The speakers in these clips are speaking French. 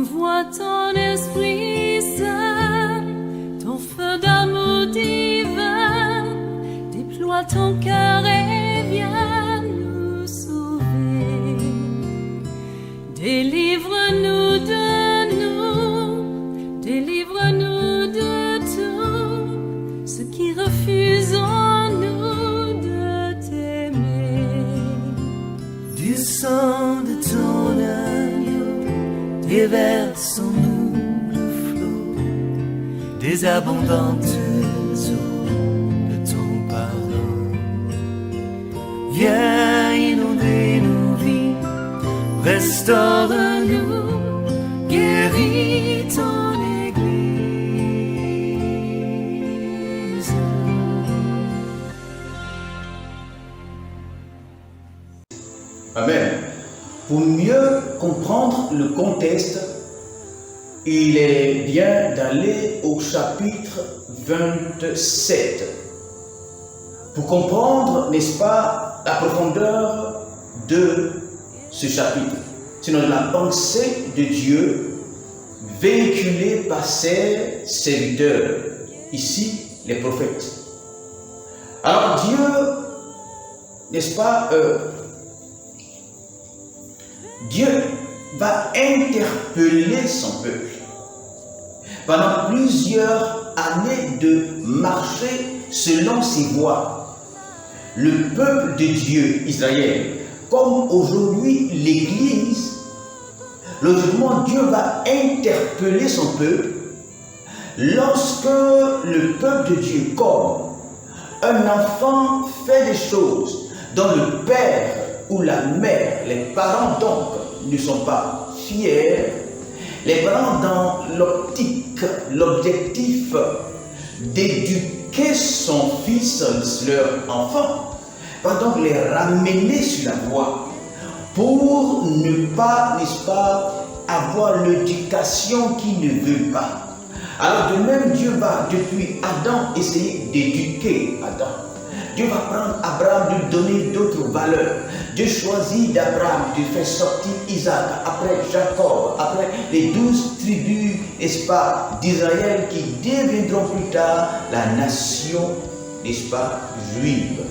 Envoie ton Esprit Saint, ton feu d'amour divin, déploie ton cœur et viens nous sauver. Délivre-nous de nous, délivre-nous de tout, ceux qui refusent en nous de t'aimer. Du sang de ton agneau, déverse en nous le flot des abondantes eaux de ton pardon. Viens inonder nos vies, restaure-nous, guéris ton Église. Amen. Pour mieux comprendre le contexte, il est bien d'aller au chapitre 27. Pour comprendre, n'est-ce pas, la profondeur de ce chapitre. Sinon la pensée de Dieu véhiculée par ses serviteurs, ici les prophètes. Alors Dieu, n'est-ce pas, Dieu va interpeller son peuple pendant plusieurs années de marcher selon ses voies. Le peuple de Dieu, Israël, comme aujourd'hui l'Église, logiquement Dieu va interpeller son peuple lorsque le peuple de Dieu, comme un enfant fait des choses dont le père ou la mère, les parents donc ne sont pas fiers, les parents dans l'optique, l'objectif d'éduquer son fils, leur enfant, va donc les ramener sur la voie pour ne pas, n'est-ce pas, avoir l'éducation qu'ils ne veulent pas. Alors de même, Dieu va, depuis Adam, essayer d'éduquer Adam. Dieu va prendre Abraham, lui donner d'autres valeurs. Dieu choisit d'Abraham, de faire sortir Isaac, après Jacob, après les 12 tribus, n'est-ce pas, d'Israël qui deviendront plus tard la nation, n'est-ce pas, juive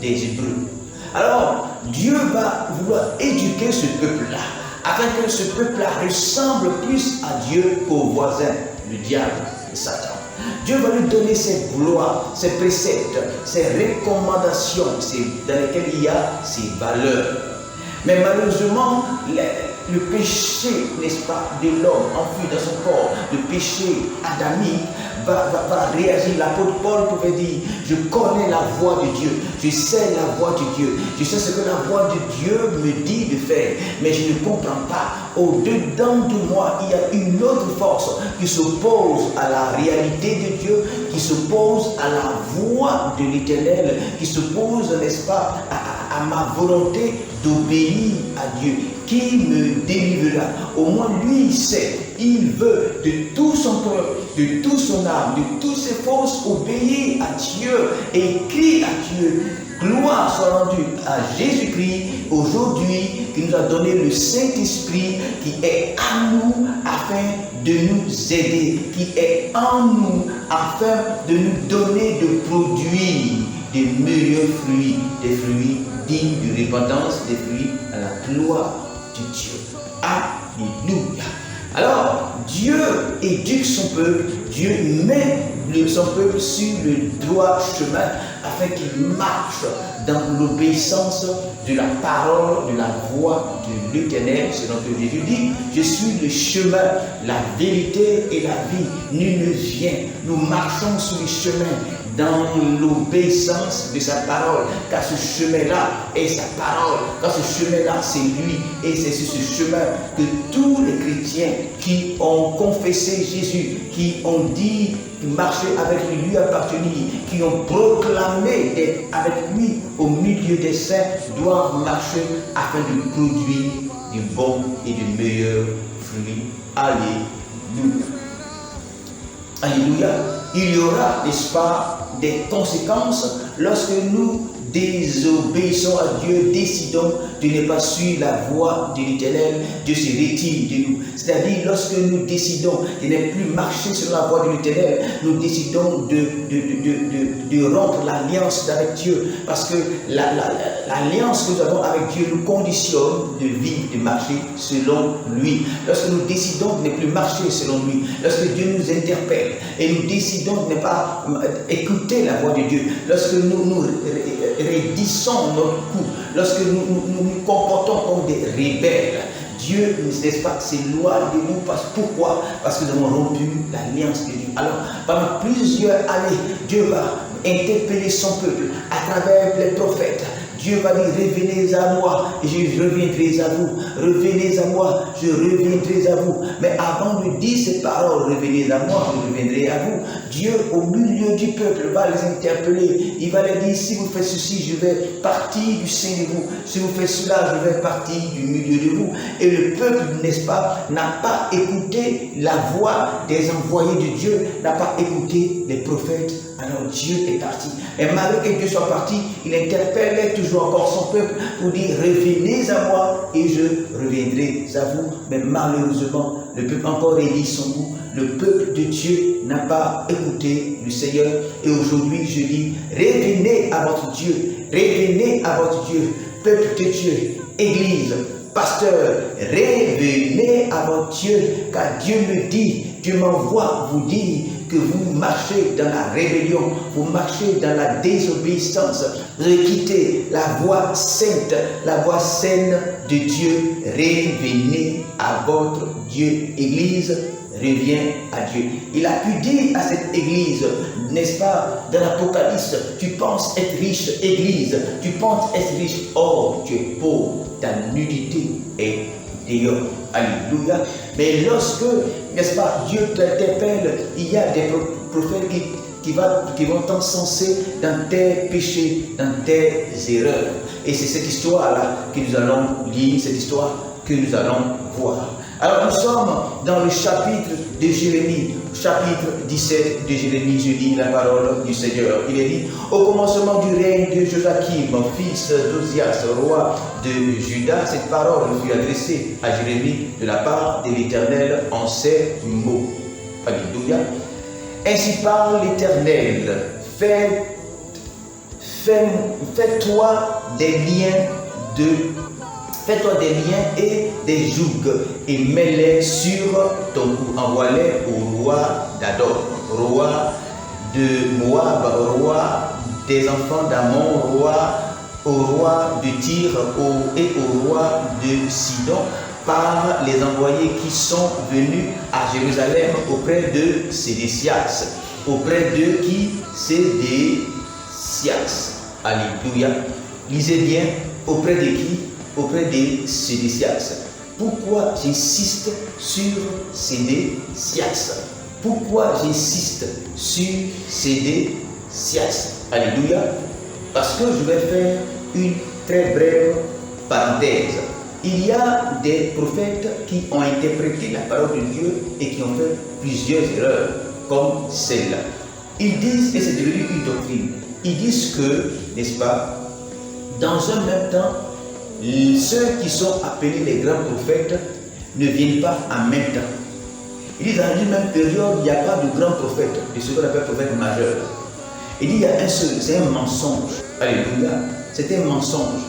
des Hébreux. Alors, Dieu va vouloir éduquer ce peuple-là, afin que ce peuple-là ressemble plus à Dieu qu'au voisin, le diable et Satan. Dieu va lui donner ses gloires, ses préceptes, ses recommandations, dans lesquelles il y a ses valeurs. Mais malheureusement, le péché, n'est-ce pas, de l'homme enfoui dans son corps, le péché adamique, va réagir. L'apôtre Paul pouvait dire: je connais la voie de Dieu, je sais la voie de Dieu, je sais ce que la voie de Dieu me dit de faire, mais je ne comprends pas. Au-dedans de moi, il y a une autre force qui s'oppose à la réalité de Dieu, qui s'oppose à la voie de l'Éternel, qui s'oppose, n'est-ce pas, à ma volonté d'obéir à Dieu, qui me délivrera. Au moins lui il sait, il veut de tout son cœur, de toute son âme, de toutes ses forces obéir à Dieu et crier à Dieu. Gloire soit rendue à Jésus-Christ aujourd'hui, qui nous a donné le Saint-Esprit, qui est à nous afin de nous aider, qui est en nous afin de nous donner de produire des meilleurs fruits, des fruits dignes de repentance, des fruits à la gloire de Dieu. Alléluia. Alors, Dieu éduque son peuple, Dieu met son peuple sur le droit chemin afin qu'il marche dans l'obéissance de la parole, de la voix de l'Éternel, selon que Jésus dit: je suis le chemin, la vérité et la vie. Nul ne vient. Nous marchons sur le chemin dans l'obéissance de sa parole, car ce chemin-là est sa parole, car ce chemin-là c'est lui, et c'est sur ce chemin que tous les chrétiens qui ont confessé Jésus, qui ont dit marcher avec lui, lui appartenir, qui ont proclamé d'être avec lui au milieu des saints, doivent marcher afin de produire du bon et de meilleurs fruits. Alléluia. Alléluia. Il y aura, n'est-ce pas, des conséquences lorsque nous désobéissons à Dieu, décidons de ne pas suivre la voie de l'Éternel, Dieu se retire de nous. C'est-à-dire, lorsque nous décidons de ne plus marcher sur la voie de l'Éternel, nous décidons de rompre l'alliance avec Dieu. Parce que l'alliance que nous avons avec Dieu nous conditionne de vivre, de marcher selon lui. Lorsque nous décidons de ne plus marcher selon lui, lorsque Dieu nous interpelle et nous décidons de ne pas écouter la voix de Dieu, lorsque nous raidissons notre cou, lorsque nous comportons comme des rebelles, Dieu, n'est-ce pas, s'éloigne de nous. Pourquoi? Parce que nous avons rompu l'alliance de Dieu. Alors, pendant plusieurs années, Dieu va interpeller son peuple à travers les prophètes. Dieu va dire, revenez à moi et je reviendrai à vous. Revenez à moi, je reviendrai à vous. Mais avant de dire ces paroles, revenez à moi, je reviendrai à vous, Dieu, au milieu du peuple, va les interpeller. Il va leur dire, si vous faites ceci, je vais partir du sein de vous. Si vous faites cela, je vais partir du milieu de vous. Et le peuple, n'est-ce pas, n'a pas écouté la voix des envoyés de Dieu, n'a pas écouté les prophètes. Alors Dieu est parti. Et malgré que Dieu soit parti, il interpellait toujours encore son peuple pour dire, revenez à moi et je reviendrai à vous. Mais malheureusement, le peuple encore réduit son goût. Le peuple de Dieu n'a pas écouté le Seigneur. Et aujourd'hui, je dis, revenez à votre Dieu. Revenez à votre Dieu. Peuple de Dieu, Église, pasteur, revenez à votre Dieu. Car Dieu me dit, Dieu m'envoie vous dire que vous marchez dans la rébellion, vous marchez dans la désobéissance, vous avez quitté la voie sainte, la voie saine de Dieu. Revenez à votre Dieu. Église, reviens à Dieu. Il a pu dire à cette église, n'est-ce pas, dans l'Apocalypse, tu penses être riche, église, tu penses être riche, or tu es pauvre, ta nudité est dehors. Alléluia. Mais lorsque, n'est-ce pas, Dieu t'interpelle, il y a des prophètes qui vont t'encenser dans tes péchés, dans tes erreurs. Et c'est cette histoire-là que nous allons lire, cette histoire que nous allons voir. Alors nous sommes dans le chapitre de Jérémie, chapitre 17 de Jérémie. Je lis la parole du Seigneur. Il est dit, au commencement du règne de Joachim, fils d'Ozias, roi de Juda, cette parole fut adressée à Jérémie de la part de l'Éternel en ces mots. Alléluia. Ainsi parle l'Éternel, fais-toi des liens et des jougs et mets-les sur ton cou. Envoie-les au roi d'Ador, roi de Moab, roi des enfants d'Ammon, au roi de Tyr et au roi de Sidon, par les envoyés qui sont venus à Jérusalem auprès de Sédécias. Auprès de qui? Sédécias. Alléluia. Lisez bien, auprès de qui? Auprès des Sédécias. Pourquoi j'insiste sur Sédécias? Pourquoi j'insiste sur Sédécias? Alléluia. Parce que je vais faire une très brève parenthèse. Il y a des prophètes qui ont interprété la parole de Dieu et qui ont fait plusieurs erreurs, comme celle-là. Ils disent, et c'est devenu une doctrine, ils disent que, n'est-ce pas, dans un même temps, ceux qui sont appelés les grands prophètes ne viennent pas en même temps. Il dit dans une même période, il n'y a pas de grands prophètes, de ce qu'on appelle prophète majeur. Il dit il y a un seul, c'est un mensonge. Alléluia, c'est un mensonge.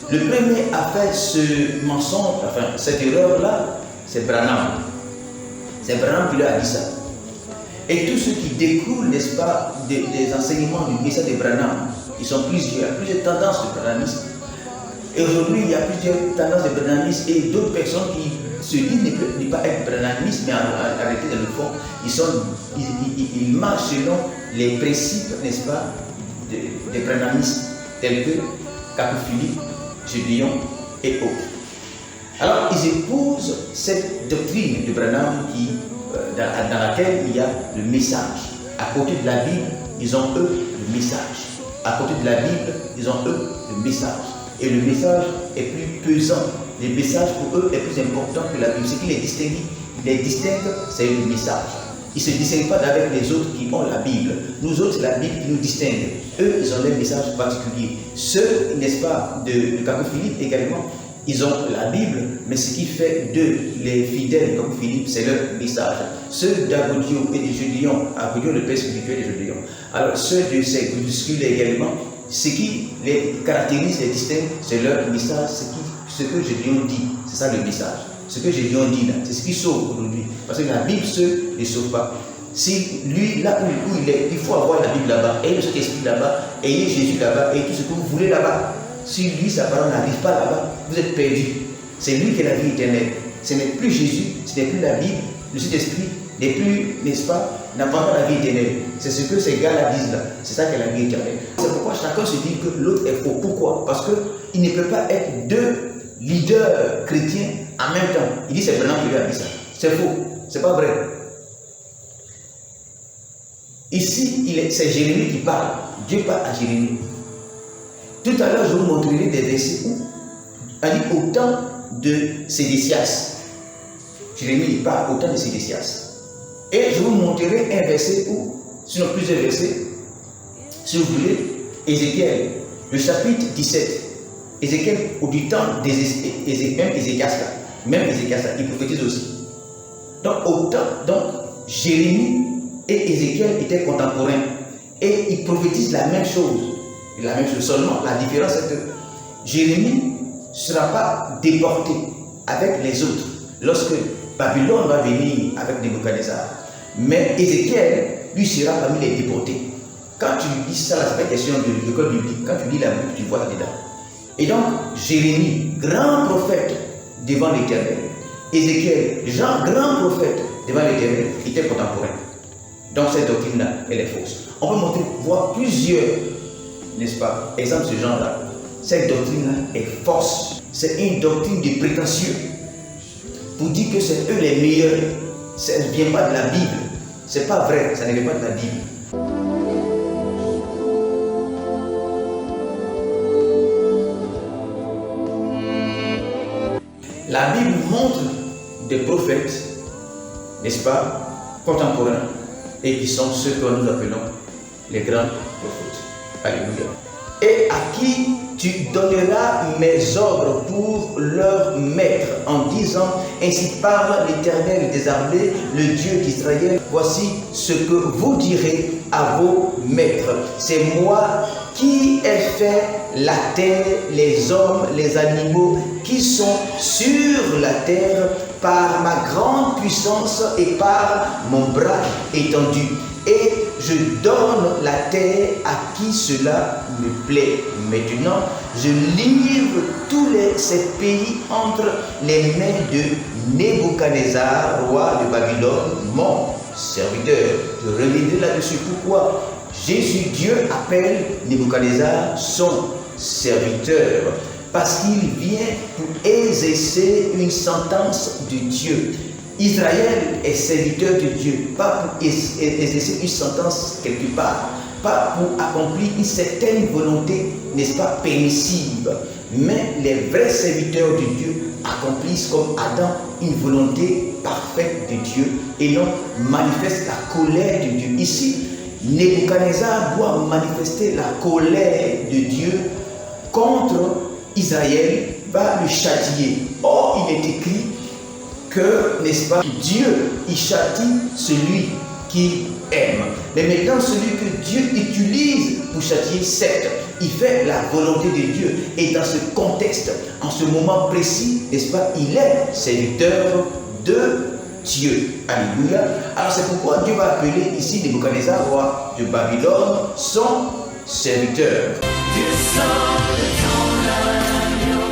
Le premier à faire ce mensonge, enfin cette erreur-là, c'est Branham. C'est Branham qui lui a dit ça. Et tous ceux qui découlent, n'est-ce pas, des enseignements du message de Branham, ils sont plusieurs tendances de brahmanisme. Et aujourd'hui, il y a plusieurs tendances de brahmanisme et d'autres personnes qui se disent ne pas être brahmanistes, mais en réalité, dans le fond, ils marchent selon les principes, n'est-ce pas, des brahmanistes, tels que Capofili, Gédéon et autres. Alors, ils épousent cette doctrine de Branham dans laquelle il y a le message. À côté de la Bible, ils ont eux le message. À côté de la Bible, ils ont eux le message. Et le message est plus pesant. Le message pour eux est plus important que la Bible. Ce qui les distingue, c'est le message. Ils ne se distinguent pas d'avec les autres qui ont la Bible. Nous autres, c'est la Bible qui nous distingue. Eux, ils ont des messages particuliers. Ceux, n'est-ce pas, de Caco Philippe également, ils ont la Bible, mais ce qui fait d'eux les fidèles comme Philippe, c'est leur message. Ceux d'Agodio et de Gédéon, Agodio le père spirituel de Gédéon. Alors ceux de ces groupuscules également, ce qui les caractérise, les distingue, c'est leur message, ce que Gédéon dit, c'est ça le message. Ce que Gédéon dit là, c'est ce qui sauve aujourd'hui. Parce que la Bible seule ne sauve pas. Si lui, là où il est, il faut avoir la Bible là-bas, ayez le Saint-Esprit là-bas, ayez Jésus là-bas, et tout ce que vous voulez là-bas. Si lui, sa parole n'arrive pas là-bas, vous êtes perdu. C'est lui qui est la vie éternelle. Ce n'est plus Jésus, ce n'est plus la Bible, le Saint-Esprit n'est plus, n'est-ce pas, n'a pas la vie éternelle. C'est ce que ces gars-là disent là. C'est ça qu'est la vie éternelle. C'est pourquoi chacun se dit que l'autre est faux. Pourquoi? Parce qu'il ne peut pas être deux leaders chrétiens en même temps. Il dit c'est Branham qui lui a dit ça. C'est faux. C'est pas vrai. Ici, c'est Jérémie qui parle. Dieu parle à Jérémie. Tout à l'heure, je vous montrerai des versets où on dit au temps de Sédécias. Jérémie parle au temps de Sédécias. Et je vous montrerai un verset où, sinon plusieurs versets, si vous voulez, Ézéchiel, le chapitre 17. Ézéchiel, au du temps d'Ézéchias, même Ézéchias, il prophétise aussi. Donc, au temps, Jérémie et Ézéchiel étaient contemporains. Et ils prophétisent la même chose. La même chose seulement, la différence c'est que Jérémie ne sera pas déporté avec les autres lorsque Babylone va venir avec Nebuchadnezzar. Mais Ézéchiel, lui, sera parmi les déportés. Quand tu lis ça, c'est pas question de l'école biblique. Quand tu lis la Bible, tu vois là-dedans. Et donc, Jérémie, grand prophète devant l'Éternel. Ézéchiel, Jean, grand prophète devant l'Éternel, étaient contemporains. Donc, cette doctrine-là, elle est fausse. On peut voir plusieurs, n'est-ce pas, exemples de ce genre-là. Cette doctrine-là est fausse. C'est une doctrine de prétentieux. Pour dire que c'est eux les meilleurs, ça ne vient pas de la Bible. C'est pas vrai, ça ne vient pas de la Bible. La Bible montre des prophètes, n'est-ce pas, contemporains, et qui sont ceux que nous appelons les grands prophètes. Alléluia. Et à qui tu donneras mes ordres pour leur maître, en disant, ainsi parle l'Éternel des armées, le Dieu d'Israël, voici ce que vous direz à vos maîtres. C'est moi qui ai fait la terre, les hommes, les animaux qui sont sur la terre par ma grande puissance et par mon bras étendu. Et je donne la terre à qui cela me plaît. Maintenant, je livre tous ces pays entre les mains de Nebuchadnezzar, roi de Babylone, mon serviteur. Je reviendrai là-dessus. Pourquoi Jésus, Dieu, appelle Nebuchadnezzar son serviteur. Parce qu'il vient pour exercer une sentence de Dieu. Israël est serviteur de Dieu, pas pour exercer une sentence quelque part, pas pour accomplir une certaine volonté, n'est-ce pas, permissive. Mais les vrais serviteurs de Dieu accomplissent comme Adam une volonté parfaite de Dieu et non manifestent la colère de Dieu. Ici, Nebuchadnezzar doit manifester la colère de Dieu contre Israël, va le châtier. Or, il est écrit que, n'est-ce pas, Dieu, il châtie celui qui aime. Mais maintenant, celui que Dieu utilise pour châtier, certes, il fait la volonté de Dieu. Et dans ce contexte, en ce moment précis, n'est-ce pas, il est serviteur de Dieu. Alléluia. Alors c'est pourquoi Dieu va appeler ici Nebuchadnezzar, roi de Babylone, son serviteur. Du sang de ton agneau,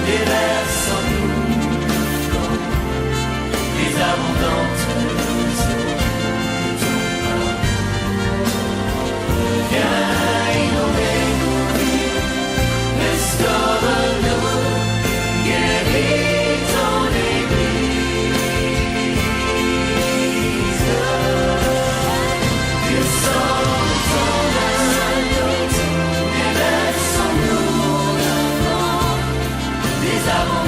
des vers sans nous, les abondantes eaux de ton pain. Viens inonder nos vies, restaure-nous, guéris ton Église. Du sang de ton agneau, des vers sans nous, des abondantes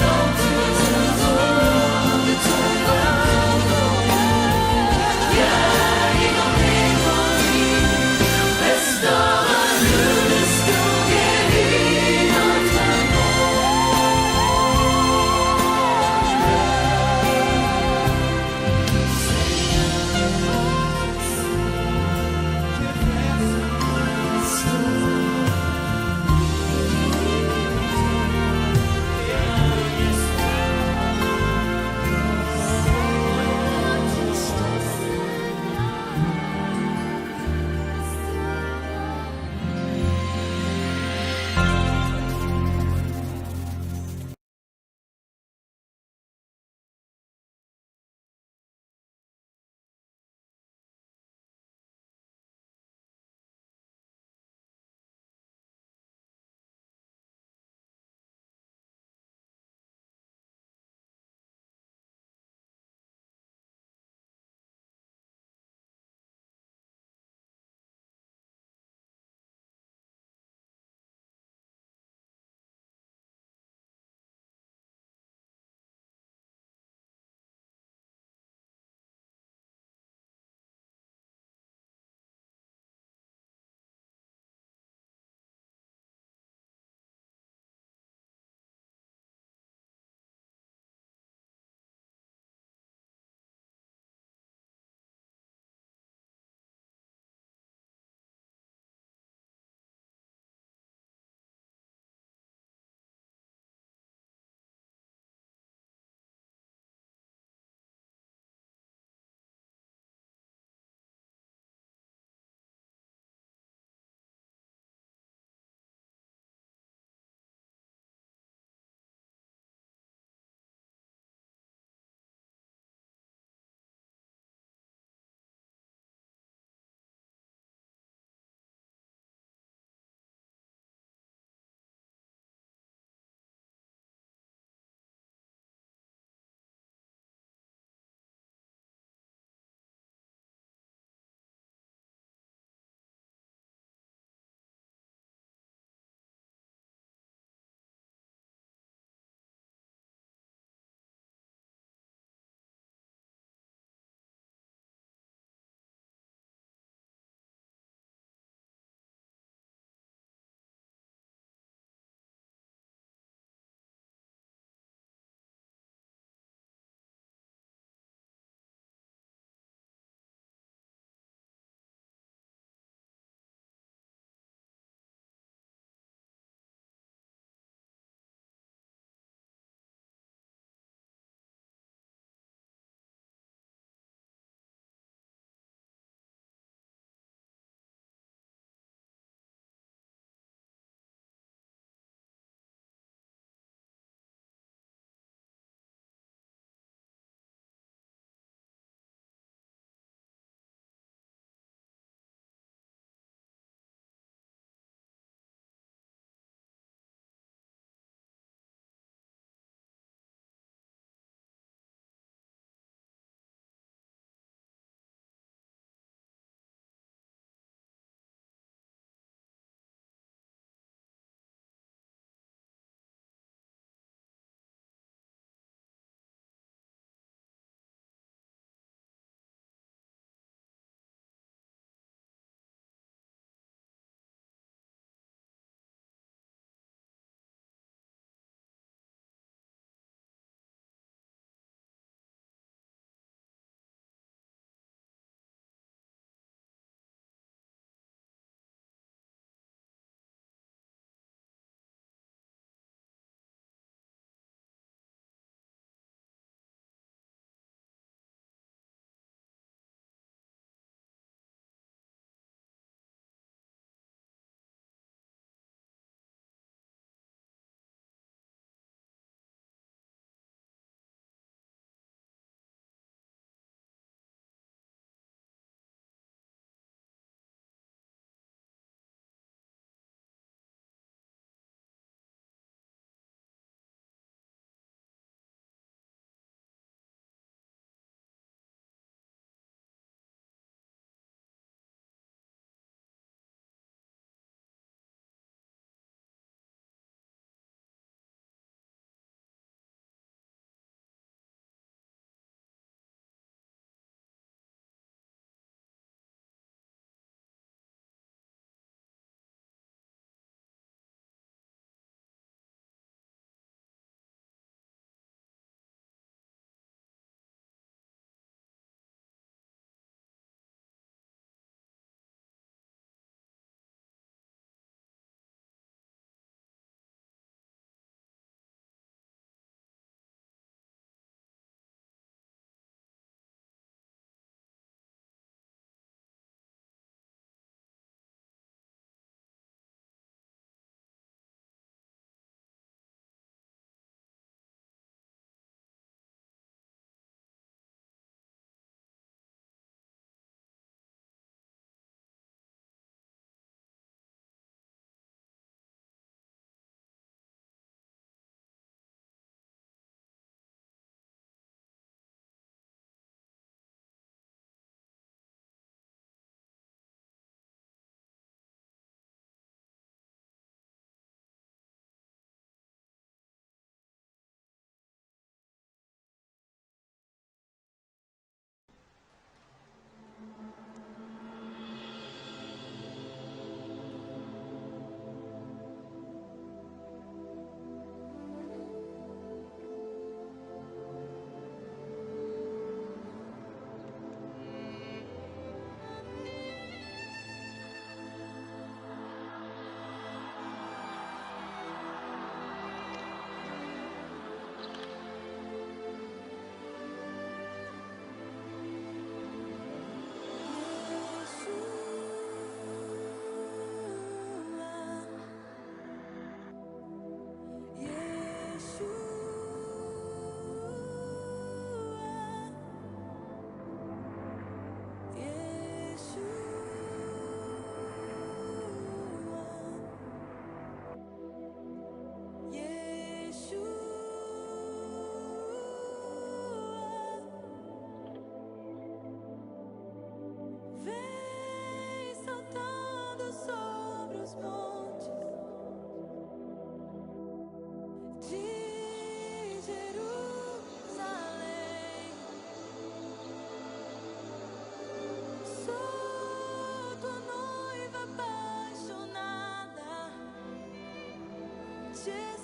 Jésus.